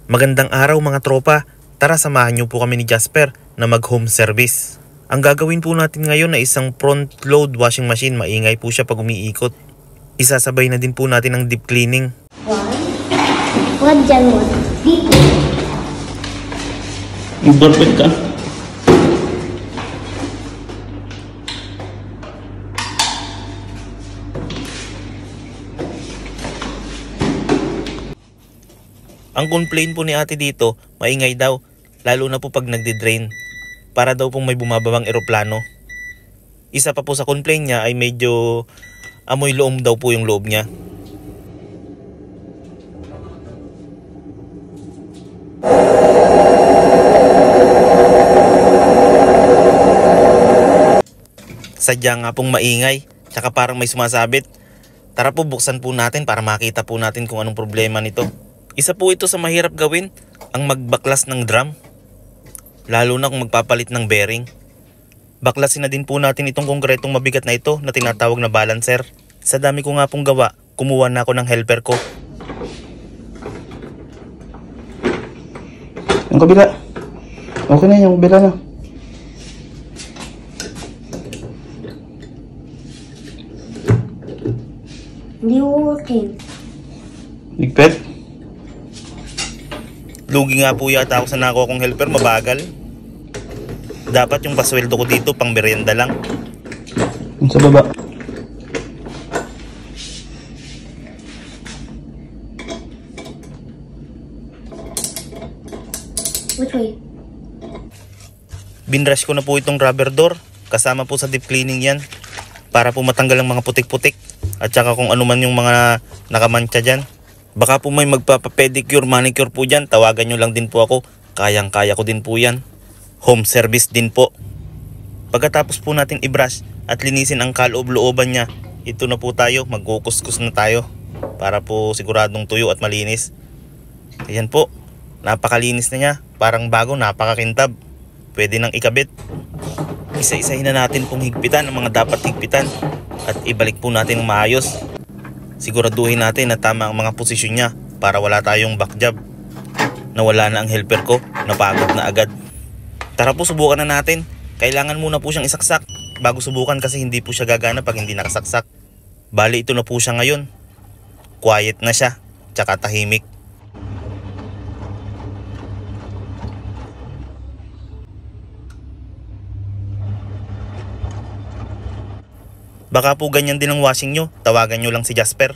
Magandang araw mga tropa, tara samahan niyo po kami ni Jasper na mag-home service. Ang gagawin po natin ngayon ay isang front load washing machine, maingay po siya pag umiikot. Isasabay na din po natin ang deep cleaning. What dyan mo? Dito. Perfect ka. Ang complaint po ni ate dito, maingay daw, lalo na po pag nagdi-drain. Para daw pong may bumababang eroplano. Isa pa po sa complaint niya ay medyo amoy loom daw po yung loob niya. Sadya nga pong maingay, tsaka parang may sumasabit. Tara po buksan po natin para makita po natin kung anong problema nito. Isa po ito sa mahirap gawin, ang magbaklas ng drum. Lalo na kung magpapalit ng bearing. Baklasin na din po natin itong konkretong mabigat na ito na tinatawag na balancer. Sa dami ko nga pong gawa, kumuha na ako ng helper ko. Yung kabila. Okay na yung kabila na. Hindi working. Ligpit. Lugi nga po yata ako sa nakuha kong helper, mabagal. Dapat yung pasweldo ko dito pang merienda lang. Yung sa baba. Which way? Binrush ko na po itong rubber door. Kasama po sa deep cleaning yan. Para po matanggal ang mga putik-putik. At saka kung ano man yung mga nakamantsa dyan. Baka po may magpapapedicure, manicure po dyan. Tawagan nyo lang din po ako. Kayang-kaya ko din po yan. Home service din po. Pagkatapos po natin i-brush at linisin ang kaloob-looban niya, ito na po tayo, magkukuskus na tayo. Para po siguradong tuyo at malinis. Ayan po, napakalinis na niya. Parang bago, napakakintab. Pwede nang ikabit. Isa-isahin na natin pong higpitan ang mga dapat higpitan. At ibalik po natin ng maayos. Siguraduhin natin na tama ang mga posisyon niya para wala tayong back job. Nawala na ang helper ko, napagod na agad. Tara po, subukan na natin. Kailangan muna po siyang isaksak bago subukan kasi hindi po siya gagana pag hindi nakasaksak. Bali ito na po siya ngayon. Quiet na siya, tsaka tahimik. Baka po ganyan din ang washing nyo, tawagan nyo lang si Jasper.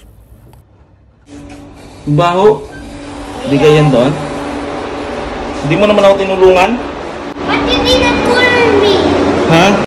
Baho. Hindi ka yan doon? Hindi mo naman ako tinulungan? But you didn't pull me. Ha?